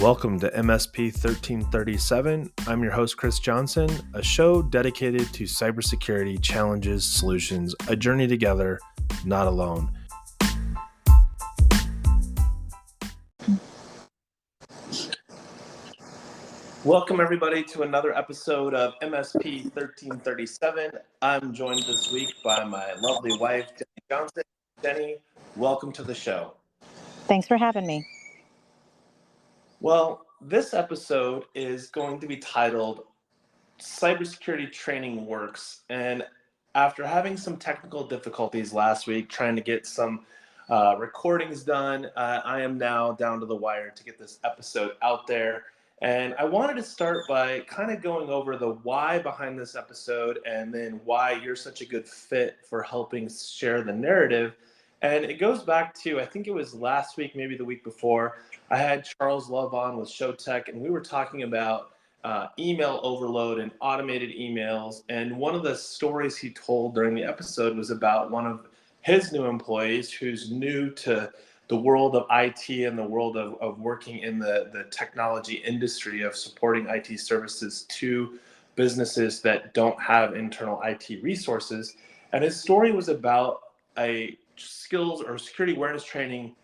Welcome to MSP 1337. I'm your host, Chris Johnson, a show dedicated to cybersecurity challenges, solutions, a journey together, not alone. Welcome, everybody, to another episode of MSP 1337. I'm joined this week by my lovely wife, Jennie Johnson. Jennie, welcome to the show. Thanks for having me. Well, this episode is going to be titled Cybersecurity Training Works. And after having some technical difficulties last week, trying to get some recordings done, I am now down to the wire to get this episode out there. And I wanted to start by kind of going over the why behind this episode and then why you're such a good fit for helping share the narrative. And it goes back to, I think it was last week, maybe the week before, I had Charles Love on with Showtech, and we were talking about email overload and automated emails. And one of the stories he told during the episode was about one of his new employees who's new to the world of IT and the world of working in the technology industry of supporting IT services to businesses that don't have internal IT resources. And his story was about a skills or security awareness training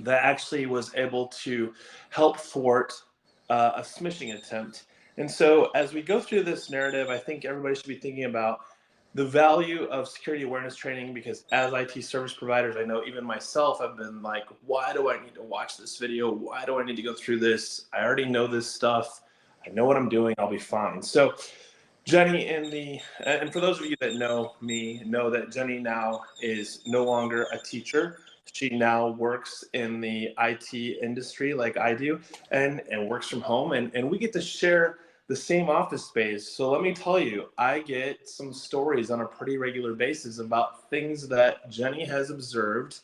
that actually was able to help thwart a smishing attempt. And so as we go through this narrative, I think everybody should be thinking about the value of security awareness training, because as IT service providers, I know even myself, I've been like, why do I need to watch this video? Why do I need to go through this? I already know this stuff. I know what I'm doing. I'll be fine. So Jennie, and for those of you that know me, know that Jennie now is no longer a teacher. She now works in the IT industry like I do, and works from home, and we get to share the same office space. So let me tell you, I get some stories on a pretty regular basis about things that Jennie has observed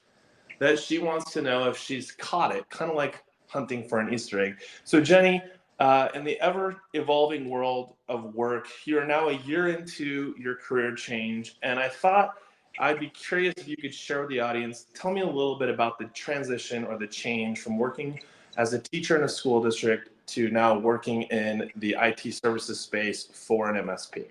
that she wants to know if she's caught it, kind of like hunting for an Easter egg. So Jennie, in the ever-evolving world of work, you're now a year into your career change, and I thought I'd be curious if you could share with the audience, tell me a little bit about the transition or the change from working as a teacher in a school district to now working in the IT services space for an MSP.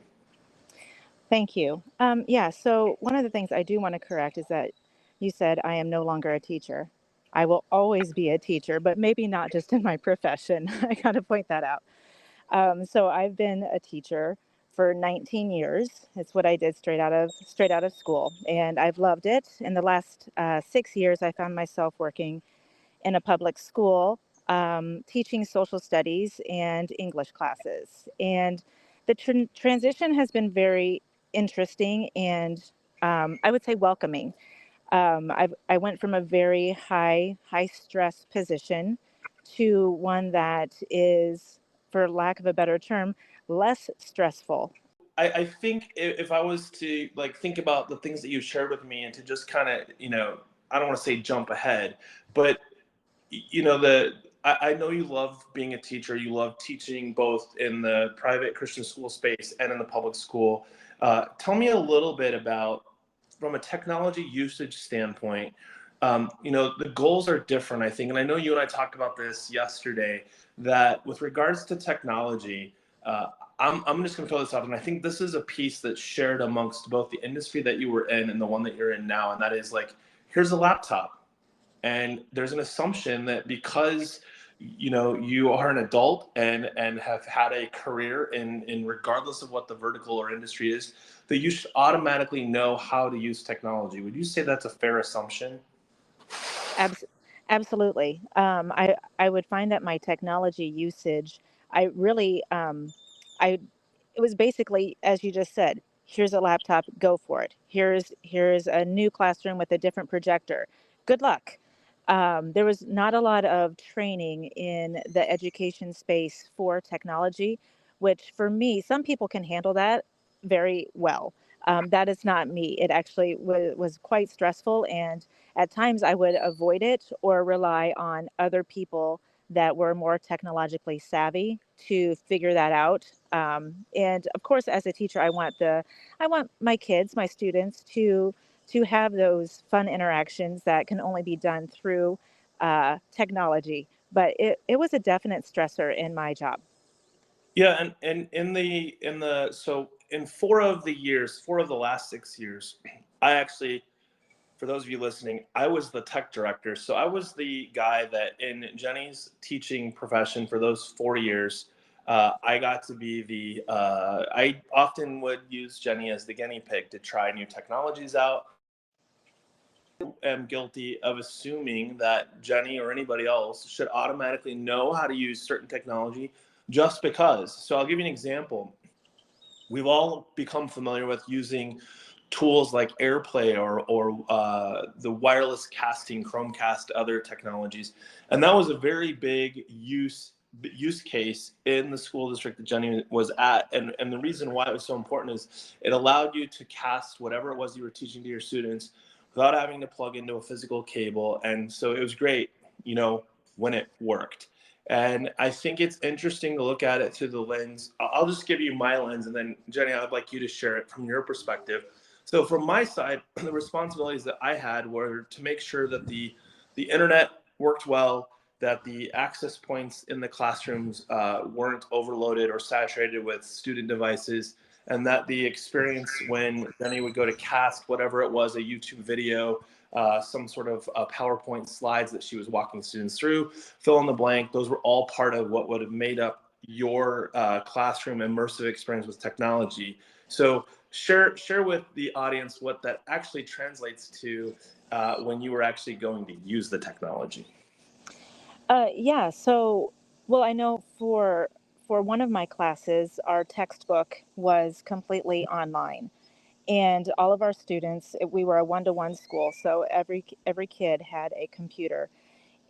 Thank you. So one of the things I do want to correct is that you said I am no longer a teacher. I will always be a teacher, but maybe not just in my profession. I got to point that out. So I've been a teacher for 19 years. It's what I did straight out of school, and I've loved it. In the last 6 years, I found myself working in a public school, teaching social studies and English classes. And the transition has been very interesting and I would say welcoming. I went from a very high stress position to one that is, for lack of a better term, less stressful. I think if I was to think about the things that you shared with me and to just kind of, I don't want to say jump ahead, but I know you love being a teacher. You love teaching both in the private Christian school space and in the public school. Tell me a little bit about, from a technology usage standpoint, the goals are different, I think. And I know you and I talked about this yesterday, that with regards to technology, I'm just going to throw this out, and I think this is a piece that's shared amongst both the industry that you were in and the one that you're in now, and that is here's a laptop, and there's an assumption that because you are an adult and have had a career in regardless of what the vertical or industry is, that you should automatically know how to use technology. Would you say that's a fair assumption? Absolutely. I would find that my technology usage, I really, I it was basically, as you just said, here's a laptop, go for it. Here's a new classroom with a different projector. Good luck. There was not a lot of training in the education space for technology, which for me, some people can handle that very well. That is not me. It actually was quite stressful, and at times I would avoid it or rely on other people that were more technologically savvy to figure that out. And of course, as a teacher, I want my kids, my students, to have those fun interactions that can only be done through technology. but it was a definite stressor in my job. Yeah, and in the so in 4 of the years, 4 of the last 6 years, I actually, for those of you listening, I was the tech director. So I was the guy that in Jenny's teaching profession for those 4 years, I got to be I often would use Jenny as the guinea pig to try new technologies out. Am guilty of assuming that Jenny or anybody else should automatically know how to use certain technology just because. So I'll give you an example. We've all become familiar with using tools like AirPlay or the wireless casting, Chromecast, other technologies, and that was a very big use case in the school district that Jenny was at. And the reason why it was so important is it allowed you to cast whatever it was you were teaching to your students without having to plug into a physical cable. And so it was great, when it worked. And I think it's interesting to look at it through the lens. I'll just give you my lens, and then Jenny, I'd like you to share it from your perspective. So from my side, the responsibilities that I had were to make sure that the internet worked well, that the access points in the classrooms weren't overloaded or saturated with student devices, and that the experience when Jenny would go to cast whatever it was, a YouTube video, some sort of PowerPoint slides that she was walking students through, fill in the blank, those were all part of what would have made up your classroom immersive experience with technology. So share with the audience what that actually translates to when you were actually going to use the technology. Yeah. So, well, I know for one of my classes, our textbook was completely online, and all of our students, we were a one-to-one school, so every kid had a computer.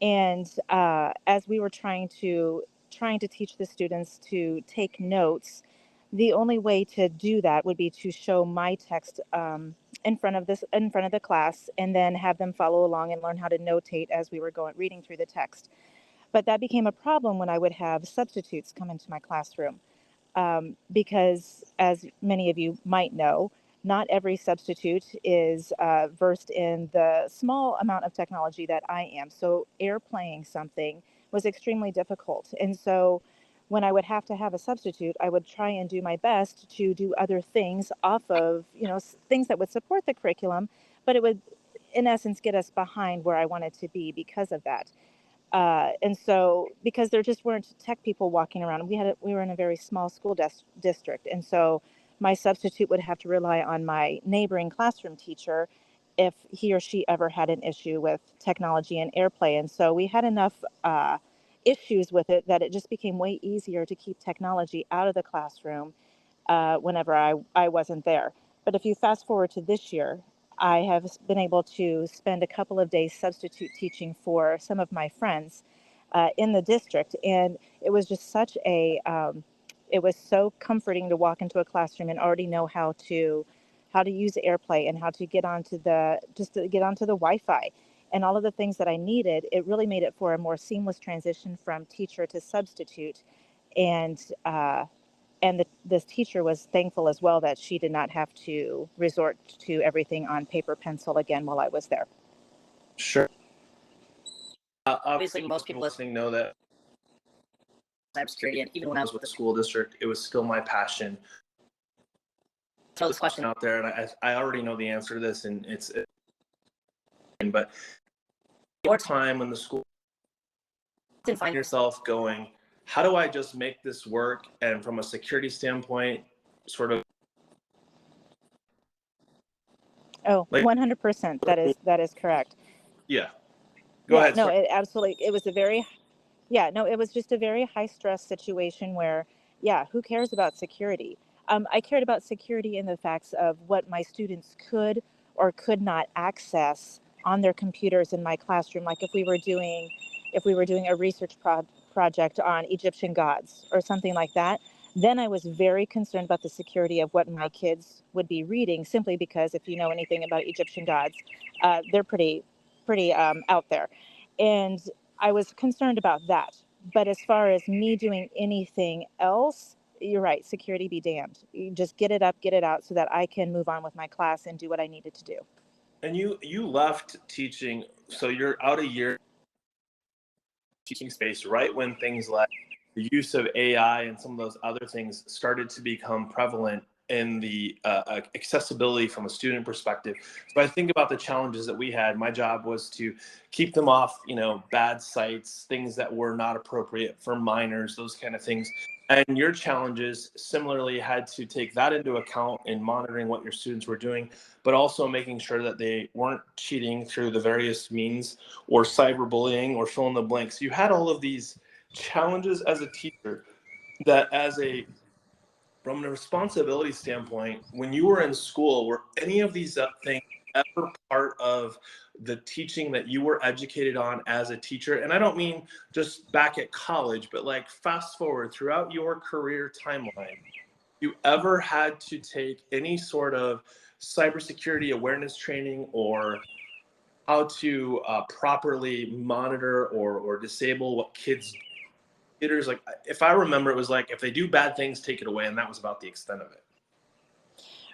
And as we were trying to teach the students to take notes, the only way to do that would be to show my text in front of the class, and then have them follow along and learn how to notate as we were going reading through the text. But that became a problem when I would have substitutes come into my classroom, because, as many of you might know, not every substitute is versed in the small amount of technology that I am. So, air playing something was extremely difficult. And so, when I would have to have a substitute, I would try and do my best to do other things off of, things that would support the curriculum, but it would, in essence, get us behind where I wanted to be because of that. And so, because there just weren't tech people walking around, we were in a very small school district, and so my substitute would have to rely on my neighboring classroom teacher if he or she ever had an issue with technology and AirPlay. And so we had enough issues with it that it just became way easier to keep technology out of the classroom whenever I wasn't there. But if you fast forward to this year, I have been able to spend a couple of days substitute teaching for some of my friends in the district, and it was just it was so comforting to walk into a classroom and already know how to use AirPlay and how to get onto the Wi-Fi and all of the things that I needed. It really made it for a more seamless transition from teacher to substitute, and this teacher was thankful as well that she did not have to resort to everything on paper pencil again while I was there. Sure. Obviously, most people listening know that cybersecurity, and even when I was with the school district, it was still my passion. Throw this question out there, and I already know the answer to this, and but your time when the school didn't find yourself going, how do I just make this work? And from a security standpoint, sort of. Oh, 100%. That is correct. Yeah. Go Yeah, ahead. no, Sorry. it was just a very high stress situation where, yeah, who cares about security? I cared about security in the facts of what my students could or could not access on their computers in my classroom. Like if we were doing a project on Egyptian gods or something like that, then I was very concerned about the security of what my kids would be reading, simply because if you know anything about Egyptian gods, they're pretty out there. And I was concerned about that. But as far as me doing anything else, you're right, security be damned. You just get it up, get it out so that I can move on with my class and do what I needed to do. And you left teaching, so you're out a year teaching space right when things like the use of AI and some of those other things started to become prevalent in the accessibility from a student perspective. So I think about the challenges that we had. My job was to keep them off, bad sites, things that were not appropriate for minors, those kind of things. And your challenges similarly had to take that into account in monitoring what your students were doing, but also making sure that they weren't cheating through the various means or cyberbullying or fill in the blanks. You had all of these challenges as a teacher that from a responsibility standpoint, when you were in school, were any of these things ever part of the teaching that you were educated on as a teacher? And I don't mean just back at college, but like fast forward throughout your career timeline, you ever had to take any sort of cybersecurity awareness training or how to properly monitor or disable what kids do? Computers, like if I remember, it was like if they do bad things, take it away, and that was about the extent of it.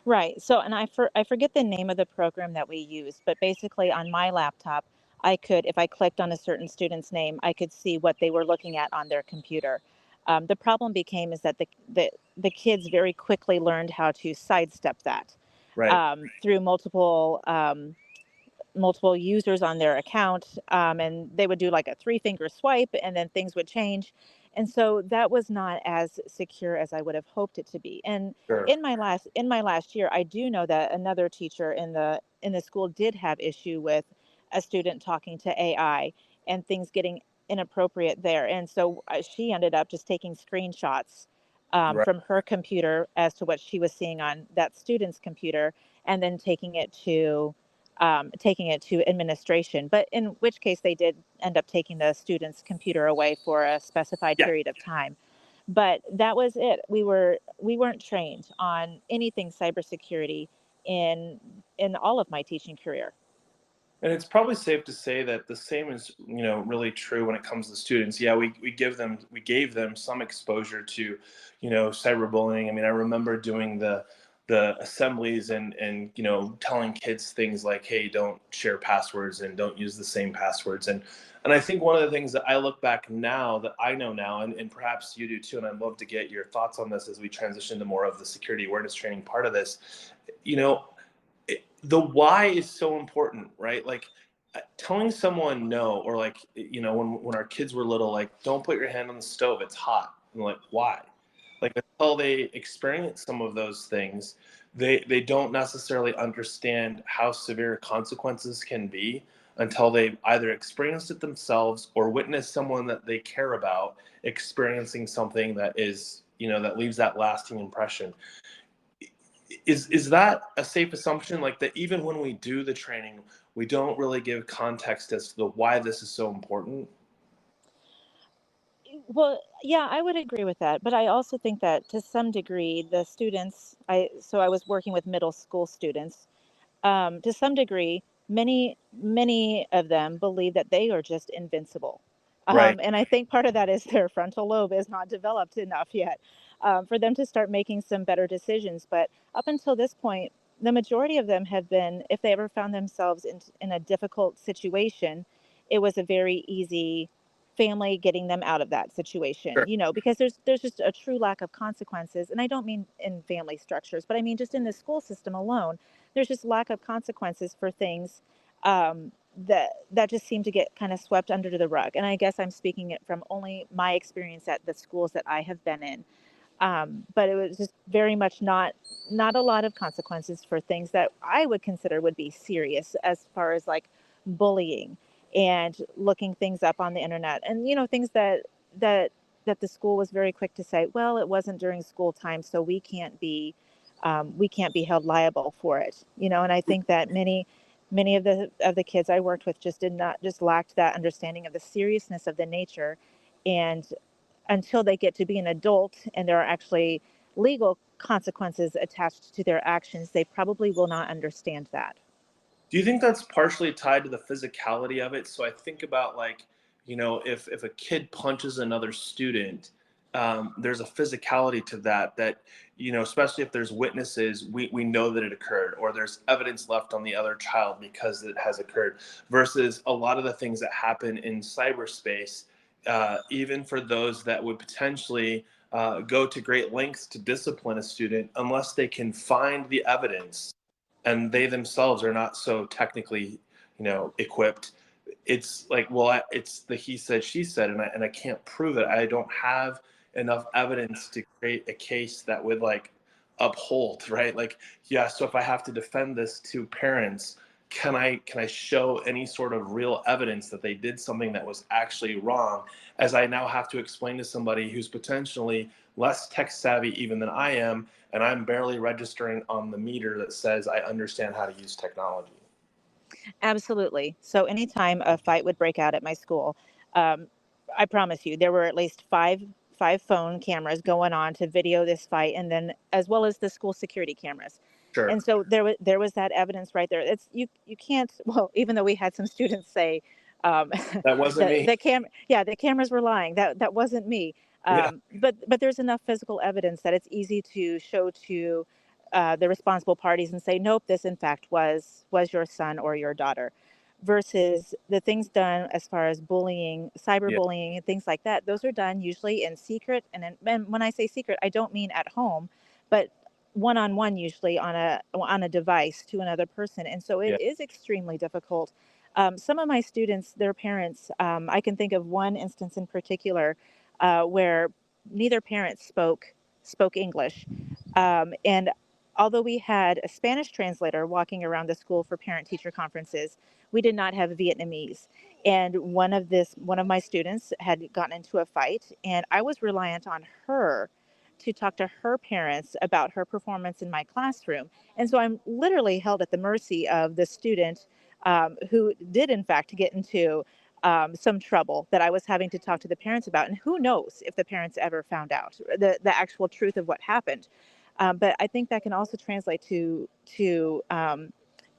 Right. So, and I forget the name of the program that we used, but basically on my laptop, I could, if I clicked on a certain student's name, I could see what they were looking at on their computer. The problem became is that the kids very quickly learned how to sidestep that Right. through multiple users on their account, and they would do like a three-finger swipe and then things would change, and so that was not as secure as I would have hoped it to be. And Sure. in my last year, I do know that another teacher in the school did have issue with a student talking to AI and things getting inappropriate there, and so she ended up just taking screenshots Right. from her computer as to what she was seeing on that student's computer, and then taking it to administration, but in which case they did end up taking the student's computer away for a specified Yeah. period of time. But that was it. We weren't trained on anything cybersecurity in in all of my teaching career. And it's probably safe to say that the same is, really true when it comes to students. Yeah, we gave them some exposure to, cyberbullying. I mean, I remember doing the assemblies and telling kids things like, hey, don't share passwords and don't use the same passwords. And I think one of the things that I look back now that I know now, and perhaps you do too, and I'd love to get your thoughts on this as we transition to more of the security awareness training part of this. You know, the why is so important, right? Like telling someone no, or like, when our kids were little, like, don't put your hand on the stove, it's hot. And like, why? Like until they experience some of those things, they don't necessarily understand how severe consequences can be until they've either experienced it themselves or witnessed someone that they care about experiencing something that is, that leaves that lasting impression. Is that a safe assumption, like that even when we do the training, we don't really give context as to the why this is so important? Well, yeah, I would agree with that, but I also think that to some degree the students I was working with middle school students. To some degree, many of them believe that they are just invincible. Right. And I think part of that is their frontal lobe is not developed enough yet for them to start making some better decisions. But up until this point, the majority of them have been, if they ever found themselves in a difficult situation, it was a very easy family getting them out of that situation, Sure. because there's just a true lack of consequences. And I don't mean in family structures, but I mean just in the school system alone, there's just lack of consequences for things that just seem to get kind of swept under the rug. And I guess I'm speaking it from only my experience at the schools that I have been in. But it was just very much not a lot of consequences for things that I would consider would be serious, as far as like bullying and looking things up on the internet, and things that that the school was very quick to say, well, it wasn't during school time, so we can't be held liable for it. And I think that many of the kids I worked with just lacked that understanding of the seriousness of the nature. And until they get to be an adult and there are actually legal consequences attached to their actions, they probably will not understand that. Do you think that's partially tied to the physicality of it? So I think about like, if a kid punches another student, there's a physicality to that, especially if there's witnesses, we know that it occurred, or there's evidence left on the other child because it has occurred, versus a lot of the things that happen in cyberspace. even for those that would potentially go to great lengths to discipline a student, unless they can find the evidence and they themselves are not so technically, equipped. It's like, well, it's the he said, she said, and I can't prove it. I don't have enough evidence to create a case that would like uphold, right? Like, yeah, so if I have to defend this to parents, can I show any sort of real evidence that they did something that was actually wrong, as I now have to explain to somebody who's potentially less tech savvy even than I am, and I'm barely registering on the meter that says I understand how to use technology. Absolutely. So anytime a fight would break out at my school, um, I promise you, there were at least five phone cameras going on to video this fight, and then as well as the school security cameras. And Sure. so there was that evidence right there. It's you can't well, even though we had some students say um, That wasn't me. the cameras were lying. That wasn't me. Yeah. But there's enough physical evidence that it's easy to show to the responsible parties and say, nope, this in fact was your son or your daughter, versus the things done as far as bullying, Yeah. cyberbullying, and things like that. Those are done usually in secret, and when I say secret, I don't mean at home, but one on one, usually on a device to another person, and so it Yeah. is extremely difficult. Some of my students, their parents, I can think of one instance in particular where neither parent spoke English, and although we had a Spanish translator walking around the school for parent teacher conferences, we did not have Vietnamese. And one of my students had gotten into a fight, and I was reliant on her to talk to her parents about her performance in my classroom. And so I'm literally held at the mercy of the student who did, in fact, get into some trouble that I was having to talk to the parents about. And who knows if the parents ever found out the actual truth of what happened. But I think that can also translate to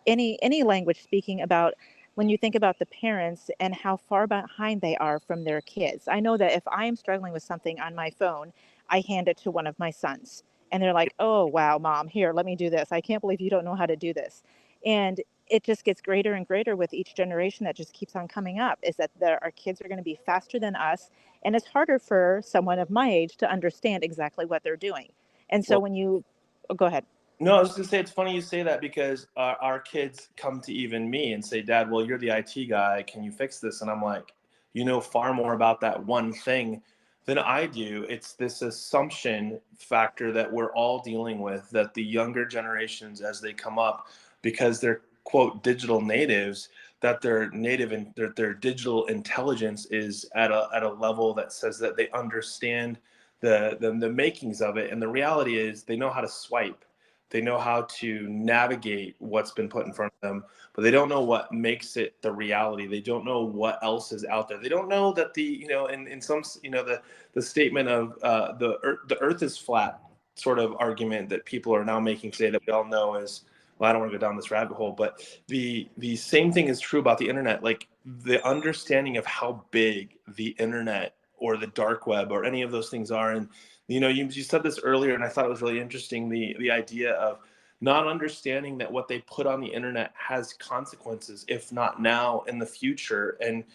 any language speaking about when you think about the parents and how far behind they are from their kids. I know that if I am struggling with something on my phone, I hand it to one of my sons and they're like, "Oh, wow, mom, here, let me do this. I can't believe you don't know how to do this." And it just gets greater and greater with each generation that just keeps on coming up, is that our kids are going to be faster than us, and it's harder for someone of my age to understand exactly what they're doing. And so Well, when you oh, go ahead. no, I was gonna say it's funny you say that because our kids come to even me and say, "Dad, well, you're the IT guy. Can you fix this?" And I'm like, "You know far more about that one thing than I do." It's this assumption factor that we're all dealing with, that the younger generations, as they come up, because they're quote digital natives, that their native and their digital intelligence is at a level that says that they understand the makings of it. And the reality is, they know how to swipe, they know how to navigate what's been put in front of them, but they don't know what makes it the reality. They don't know what else is out there. They don't know that in some, the statement of the earth is flat sort of argument that people are now making today, that we all know is, well, I don't want to go down this rabbit hole, but the same thing is true about the internet. Like, the understanding of how big the internet or the dark web or any of those things are. And you said this earlier, and I thought it was really interesting, the idea of not understanding that what they put on the internet has consequences, if not now, in the future. And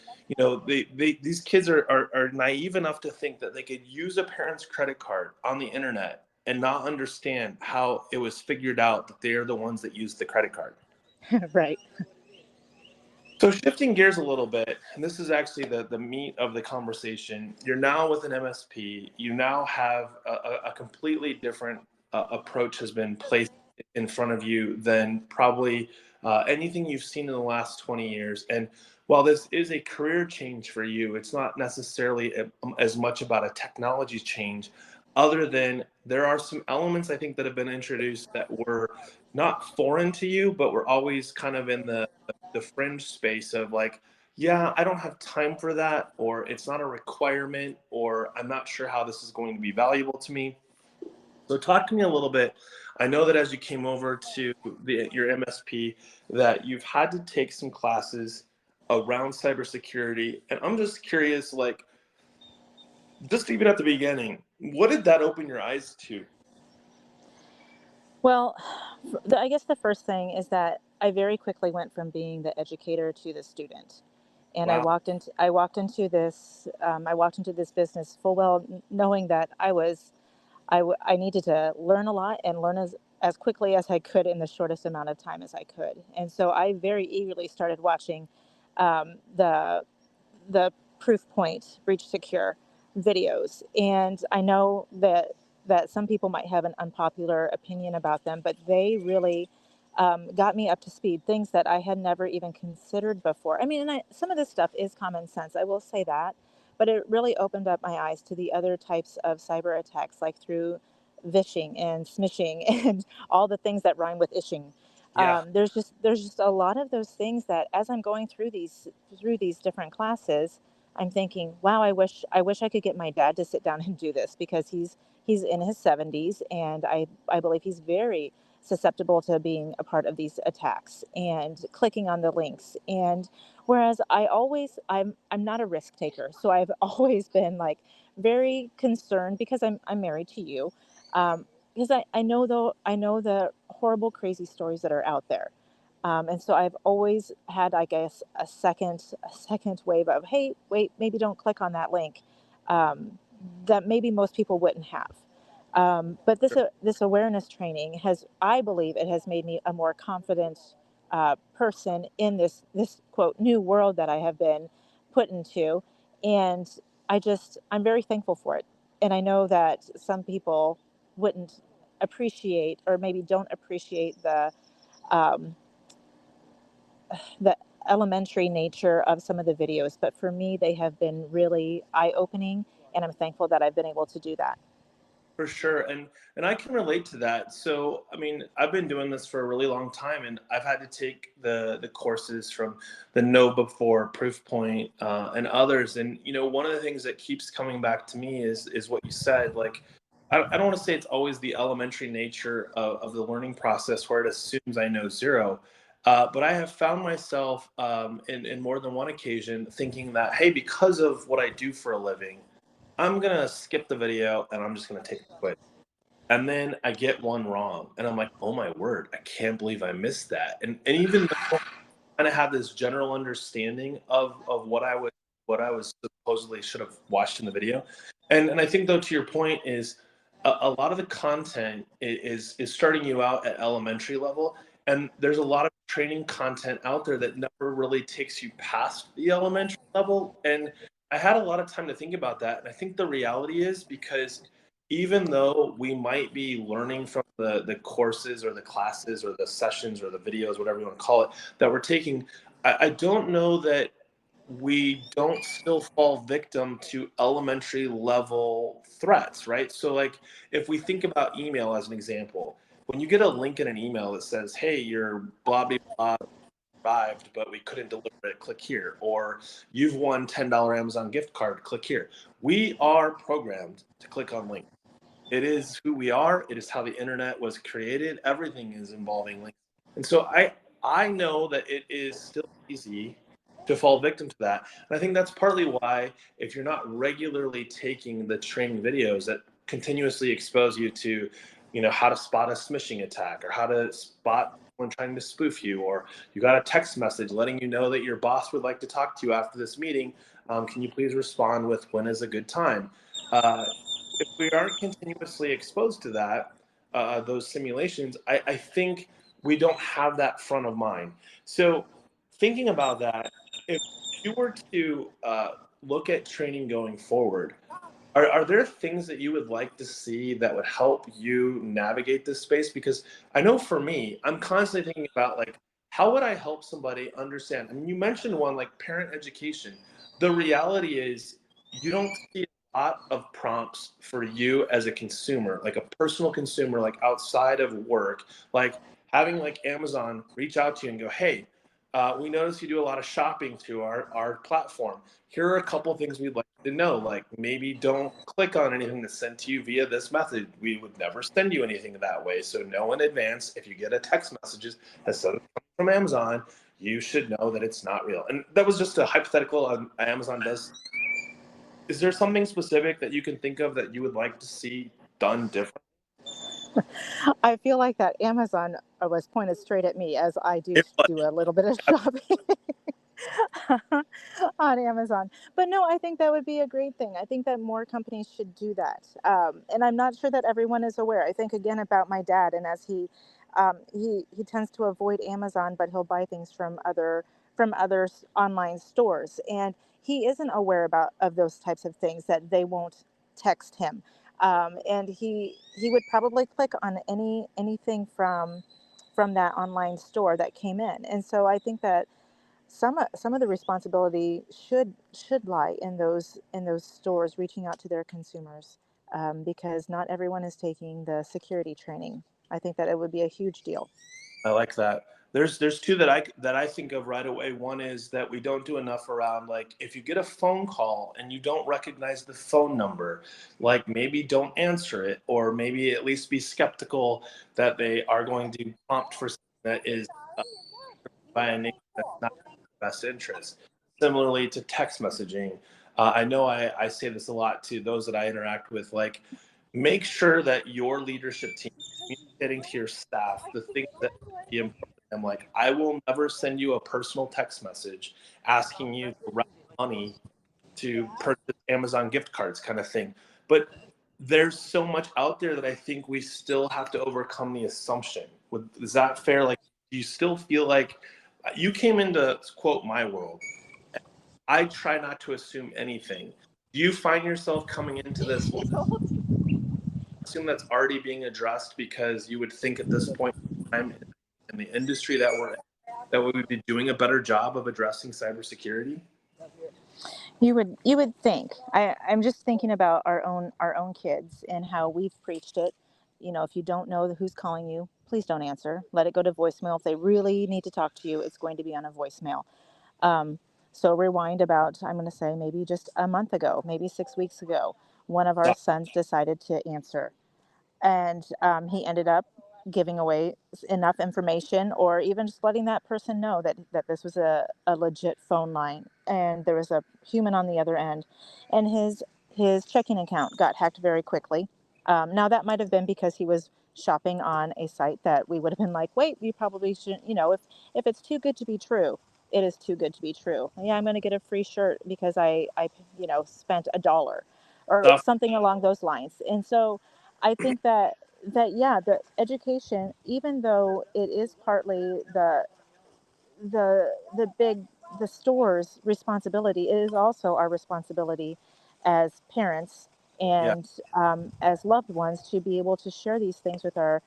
these kids are naive enough to think that they could use a parent's credit card on the internet and not understand how it was figured out that they're the ones that used the credit card. Right. So, shifting gears a little bit, and this is actually the meat of the conversation. You're now with an MSP. You now have a completely different approach has been placed in front of you than probably anything you've seen in the last 20 years. And while this is a career change for you, it's not necessarily as much about a technology change, other than there are some elements I think that have been introduced that were not foreign to you, but were always kind of in the fringe space of like, yeah, I don't have time for that, or it's not a requirement, or I'm not sure how this is going to be valuable to me. So talk to me a little bit. I know that as you came over to your MSP, that you've had to take some classes around cybersecurity, and I'm just curious, like, just even at the beginning, what did that open your eyes to? Well, I guess the first thing is that I very quickly went from being the educator to the student. And Wow. I walked into this business full well knowing that I needed to learn a lot and learn as quickly as I could in the shortest amount of time as I could. And so I very eagerly started watching the proof point breach secure videos. And I know that some people might have an unpopular opinion about them, but they really got me up to speed, things that I had never even considered before. I mean, some of this stuff is common sense, I will say that, but it really opened up my eyes to the other types of cyber attacks, like through vishing and smishing and all the things that rhyme with ishing. Yeah, There's just a lot of those things that, as I'm going through these different classes, I'm thinking, wow, I wish I could get my dad to sit down and do this, because he's in his 70s, and I believe he's very susceptible to being a part of these attacks and clicking on the links. And whereas I'm not a risk taker, so I've always been like very concerned, because I'm married to you, because I know the horrible, crazy stories that are out there. And so I've always had, I guess, a second wave of, hey, wait, maybe don't click on that link, um, that maybe most people wouldn't have. But sure. this awareness training has, I believe, it has made me a more confident person in this quote new world that I have been put into, and I'm very thankful for it. And I know that some people wouldn't appreciate, or maybe don't appreciate, um, the elementary nature of some of the videos, but for me, they have been really eye opening, and I'm thankful that I've been able to do that. For sure, and I can relate to that. So, I mean, I've been doing this for a really long time, and I've had to take the courses from the Know Before, Proofpoint, and others. And one of the things that keeps coming back to me is what you said. Like, I don't want to say it's always the elementary nature of the learning process where it assumes I know zero. But I have found myself in more than one occasion thinking that, hey, because of what I do for a living, I'm gonna skip the video and I'm just gonna take a quiz. And then I get one wrong, and I'm like, oh my word, I can't believe I missed that. And even though I kind of have this general understanding of what I was supposedly should have watched in the video, and I think though to your point is a lot of the content is starting you out at elementary level, and there's a lot of training content out there that never really takes you past the elementary level. And I had a lot of time to think about that, and I think the reality is because even though we might be learning from the courses or the classes or the sessions or the videos, whatever you want to call it, that we're taking, I don't know that we don't still fall victim to elementary level threats, right? So, like, if we think about email as an example, when you get a link in an email that says, hey, your blah, blah, blah arrived, but we couldn't deliver it, click here, or you've won $10 Amazon gift card, click here. We are programmed to click on links. It is who we are. It is how the internet was created. Everything is involving links. And so I know that it is still easy to fall victim to that. And I think that's partly why, if you're not regularly taking the training videos that continuously expose you to, how to spot a smishing attack, or how to spot someone trying to spoof you, or you got a text message letting you know that your boss would like to talk to you after this meeting. Can you please respond with when is a good time? Uh, if we aren't continuously exposed to that, those simulations, I think we don't have that front of mind. So, thinking about that, if you were to look at training going forward, are there things that you would like to see that would help you navigate this space? Because I know for me, I'm constantly thinking about, like, how would I help somebody understand? I mean, you mentioned one, like parent education. The reality is, you don't see a lot of prompts for you as a consumer, like a personal consumer, like outside of work, like having like Amazon reach out to you and go, hey, we notice you do a lot of shopping through our platform. Here are a couple of things we'd like to know. Like, maybe don't click on anything that's sent to you via this method. We would never send you anything that way. So know in advance, if you get a text messages that says from Amazon, you should know that it's not real. And that was just a hypothetical. Amazon does. Is there something specific that you can think of that you would like to see done different? I feel like that Amazon was pointed straight at me, as I do It was. do a little bit of shopping. on Amazon. But no, I think that would be a great thing. I think that more companies should do that. And I'm not sure that everyone is aware. I think again about my dad, and as he tends to avoid Amazon, but he'll buy things from other online stores, and he isn't aware about of those types of things that they won't text him. And he would probably click on anything from that online store that came in. And so I think that some of the responsibility should lie in those stores reaching out to their consumers, because not everyone is taking the security training. I think that it would be a huge deal. I like that. There's two that I think of right away. One is that we don't do enough around, like, if you get a phone call and you don't recognize the phone number, like maybe don't answer it, or maybe at least be skeptical that they are going to prompt for something that is by a name that's not in your best interest. Similarly to text messaging, I know I say this a lot to those that I interact with. Like, make sure that your leadership team is communicating to your staff the things that be important to them. Like, I will never send you a personal text message asking you to route money to purchase Amazon gift cards, kind of thing. But there's so much out there that I think we still have to overcome the assumption. Is that fair? Like, do you still feel like you came into, quote, my world? I try not to assume anything. Do you find yourself coming into this assume that's already being addressed, because you would think at this point in time in the industry that we're in, that we would be doing a better job of addressing cybersecurity? You would think. I'm just thinking about our own kids and how we've preached it. You know, if you don't know who's calling you, please don't answer. Let it go to voicemail. If they really need to talk to you, it's going to be on a voicemail. Um, so rewind about, I'm going to say maybe just a month ago, maybe 6 weeks ago, one of our sons decided to answer, and he ended up giving away enough information, or even just letting that person know that this was a legit phone line and there was a human on the other end, and his checking account got hacked very quickly. Now that might have been because he was shopping on a site that we would have been like, wait, you probably shouldn't, if it's too good to be true, it is too good to be true. Yeah, I'm going to get a free shirt because I spent $1 or Stuff. something along those lines. And so I think that yeah, the education, even though it is partly the big the store's responsibility, it is also our responsibility as parents Yeah. and as loved ones to be able to share these things with our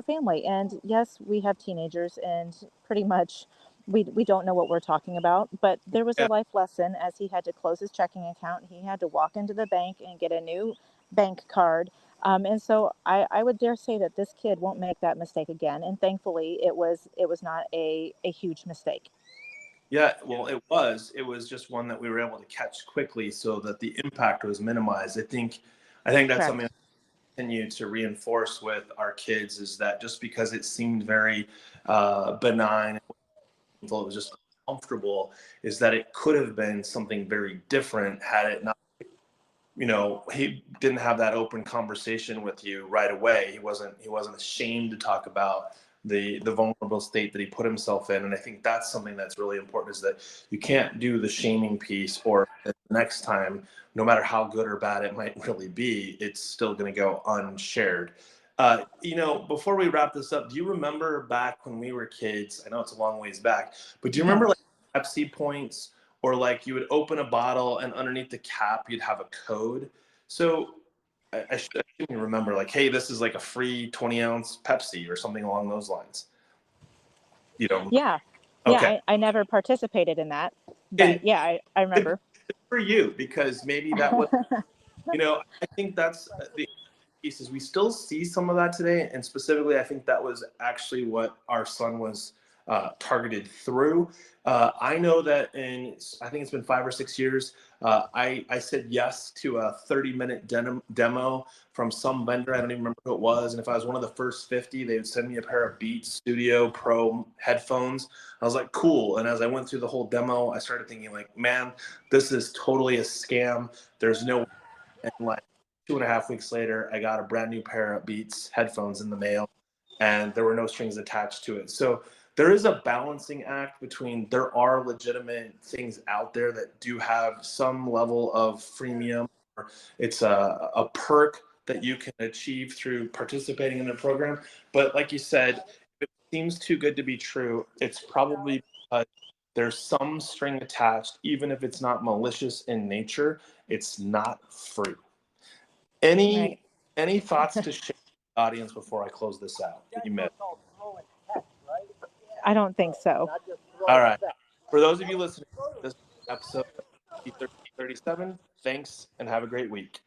family. And yes, we have teenagers, and pretty much we don't know what we're talking about. But there was a Yeah. life lesson as he had to close his checking account. He had to walk into the bank and get a new bank card. And so I would dare say that this kid won't make that mistake again. And thankfully, it was not a huge mistake. Yeah, well, it was just one that we were able to catch quickly so that the impact was minimized. I think that's something Correct. that we continue to reinforce with our kids, is that just because it seemed very benign, it was just uncomfortable, is that it could have been something very different had it not. He didn't have that open conversation with you right away. He wasn't ashamed to talk about the vulnerable state that he put himself in. And I think that's something that's really important, is that you can't do the shaming piece, or the next time, no matter how good or bad it might really be, it's still going to go unshared. Before we wrap this up, do you remember back when we were kids? I know it's a long ways back, but do you remember, like, Pepsi points, or like you would open a bottle and underneath the cap you'd have a code? So I should remember, like, hey, this is like a free 20-ounce Pepsi or something along those lines. You don't? Yeah. Yeah, Okay. I never participated in that, but And yeah, I good remember. for you, because maybe that was, I think that's the pieces. We still see some of that today, and specifically, I think that was actually what our son was targeted through. I know that I think it's been 5 or 6 years. I said yes to a 30-minute demo from some vendor. I don't even remember who it was. And if I was one of the first 50, they would send me a pair of Beats Studio Pro headphones. I was like, cool. And as I went through the whole demo, I started thinking, like, man, this is totally a scam. There's no. And like 2.5 weeks later, I got a brand new pair of Beats headphones in the mail, and there were no strings attached to it. So there is a balancing act between, there are legitimate things out there that do have some level of freemium, or it's a perk that you can achieve through participating in the program. But like you said, if it seems too good to be true, it's probably because there's some string attached, even if it's not malicious in nature, it's not free. Right. Any thoughts to share with the audience before I close this out that you missed? I don't think so. All right. For those of you listening, this episode 37. Thanks and have a great week.